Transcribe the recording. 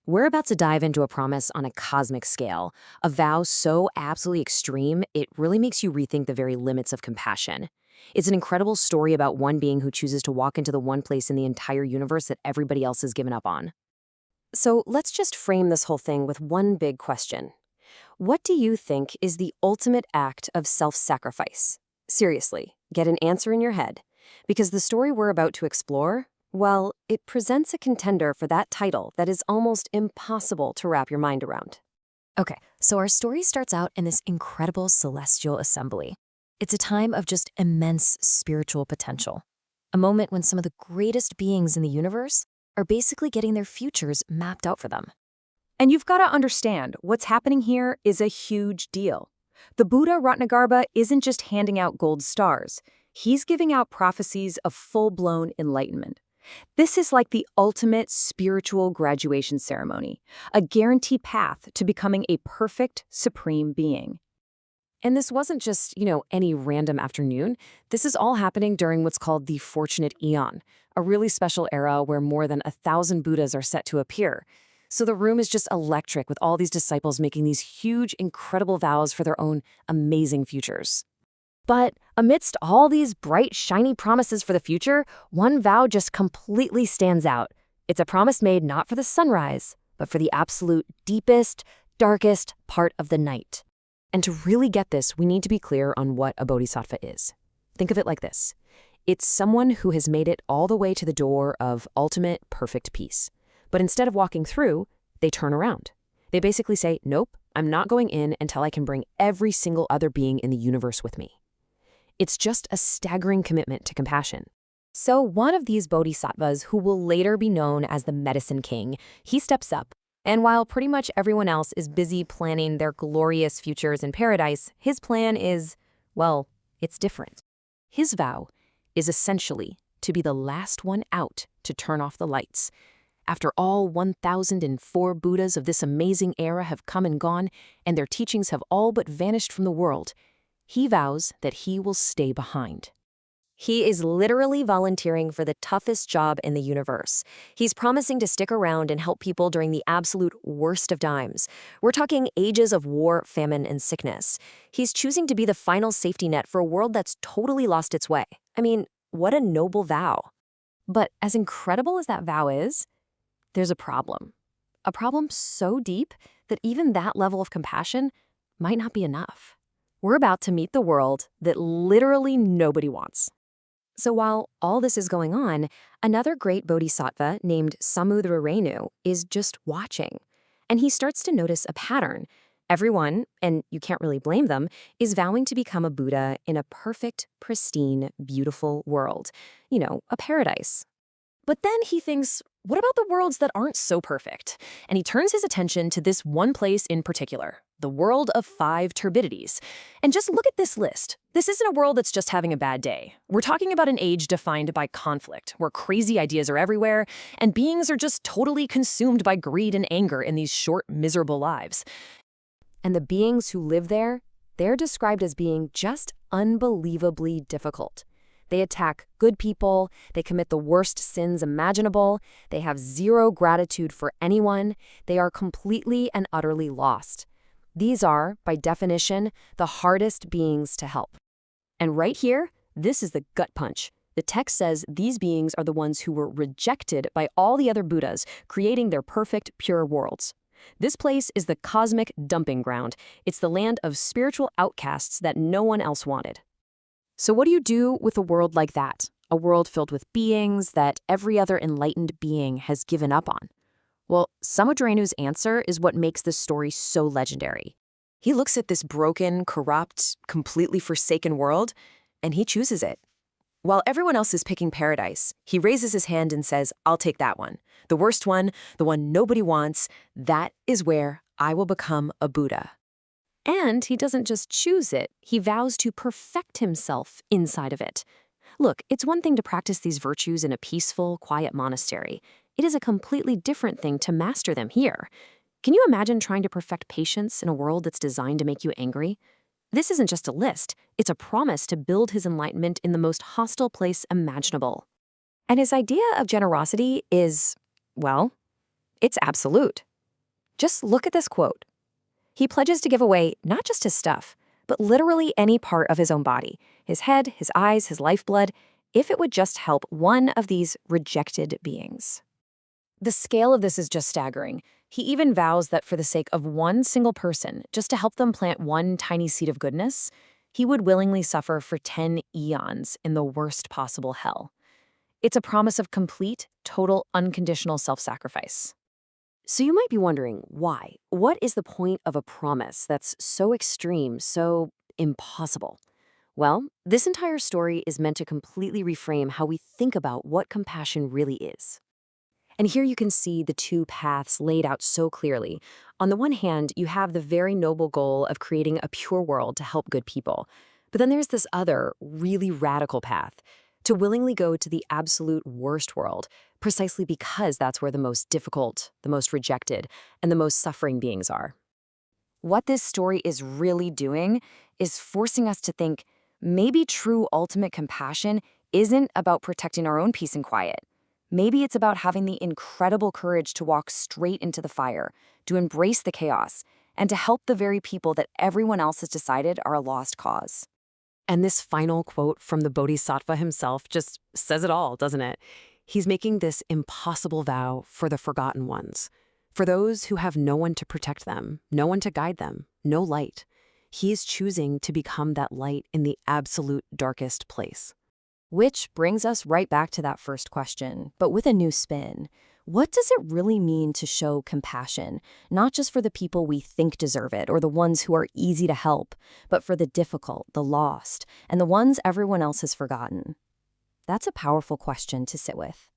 We're about to dive into a promise on a cosmic scale, a vow so absolutely extreme, it really makes you rethink the very limits of compassion. It's an incredible story about one being who chooses to walk into the one place in the entire universe that everybody else has given up on. So let's just frame this whole thing with one big question. What do you think is the ultimate act of self-sacrifice? Seriously, get an answer in your head. Because the story we're about to explore, well, it presents a contender for that title that is almost impossible to wrap your mind around. Okay, so our story starts out in this incredible celestial assembly. It's a time of just immense spiritual potential. A moment when some of the greatest beings in the universe are basically getting their futures mapped out for them. And you've got to understand, what's happening here is a huge deal. The Buddha Ratnagarbha isn't just handing out gold stars. He's giving out prophecies of full-blown enlightenment. This is like the ultimate spiritual graduation ceremony, a guaranteed path to becoming a perfect, supreme being. And this wasn't just, any random afternoon. This is all happening during what's called the Fortunate Eon, a really special era where more than 1,000 Buddhas are set to appear. So the room is just electric with all these disciples making these huge, incredible vows for their own amazing futures. But amidst all these bright, shiny promises for the future, one vow just completely stands out. It's a promise made not for the sunrise, but for the absolute deepest, darkest part of the night. And to really get this, we need to be clear on what a bodhisattva is. Think of it like this. It's someone who has made it all the way to the door of ultimate perfect peace. But instead of walking through, they turn around. They basically say, nope, I'm not going in until I can bring every single other being in the universe with me. It's just a staggering commitment to compassion. So one of these bodhisattvas, who will later be known as the Medicine King, he steps up. And while pretty much everyone else is busy planning their glorious futures in paradise, his plan is, well, it's different. His vow is essentially to be the last one out to turn off the lights. After all 1,004 Buddhas of this amazing era have come and gone, and their teachings have all but vanished from the world, he vows that he will stay behind. He is literally volunteering for the toughest job in the universe. He's promising to stick around and help people during the absolute worst of times. We're talking ages of war, famine, and sickness. He's choosing to be the final safety net for a world that's totally lost its way. I mean, what a noble vow. But as incredible as that vow is, there's a problem. A problem so deep that even that level of compassion might not be enough. We're about to meet the world that literally nobody wants. So while all this is going on, another great bodhisattva named Samudrarenu is just watching. And he starts to notice a pattern. Everyone, and you can't really blame them, is vowing to become a Buddha in a perfect, pristine, beautiful world. A paradise. But then he thinks, what about the worlds that aren't so perfect? And he turns his attention to this one place in particular, the world of 5 turbidities. And just look at this list. This isn't a world that's just having a bad day. We're talking about an age defined by conflict, where crazy ideas are everywhere, and beings are just totally consumed by greed and anger in these short, miserable lives. And the beings who live there, they're described as being just unbelievably difficult. They attack good people, they commit the worst sins imaginable, they have zero gratitude for anyone, they are completely and utterly lost. These are, by definition, the hardest beings to help. And right here, this is the gut punch. The text says these beings are the ones who were rejected by all the other Buddhas, creating their perfect, pure worlds. This place is the cosmic dumping ground. It's the land of spiritual outcasts that no one else wanted. So what do you do with a world like that? A world filled with beings that every other enlightened being has given up on? Well, Samudrarenu's answer is what makes this story so legendary. He looks at this broken, corrupt, completely forsaken world, and he chooses it. While everyone else is picking paradise, he raises his hand and says, I'll take that one. The worst one, the one nobody wants, that is where I will become a Buddha. And he doesn't just choose it, he vows to perfect himself inside of it. Look, it's one thing to practice these virtues in a peaceful, quiet monastery. It is a completely different thing to master them here. Can you imagine trying to perfect patience in a world that's designed to make you angry? This isn't just a list, it's a promise to build his enlightenment in the most hostile place imaginable. And his idea of generosity is, well, it's absolute. Just look at this quote. He pledges to give away not just his stuff, but literally any part of his own body, his head, his eyes, his lifeblood, if it would just help one of these rejected beings. The scale of this is just staggering. He even vows that for the sake of one single person, just to help them plant one tiny seed of goodness, he would willingly suffer for 10 eons in the worst possible hell. It's a promise of complete, total, unconditional self-sacrifice. So you might be wondering, why? What is the point of a promise that's so extreme, so impossible? Well, this entire story is meant to completely reframe how we think about what compassion really is. And here you can see the two paths laid out so clearly. On the one hand, you have the very noble goal of creating a pure world to help good people. But then there's this other, really radical path to willingly go to the absolute worst world, precisely because that's where the most difficult, the most rejected, and the most suffering beings are. What this story is really doing is forcing us to think maybe true ultimate compassion isn't about protecting our own peace and quiet. Maybe it's about having the incredible courage to walk straight into the fire, to embrace the chaos, and to help the very people that everyone else has decided are a lost cause. And this final quote from the Bodhisattva himself just says it all, doesn't it? He's making this impossible vow for the forgotten ones, for those who have no one to protect them, no one to guide them, no light. He is choosing to become that light in the absolute darkest place. Which brings us right back to that first question, but with a new spin. What does it really mean to show compassion, not just for the people we think deserve it or the ones who are easy to help, but for the difficult, the lost, and the ones everyone else has forgotten? That's a powerful question to sit with.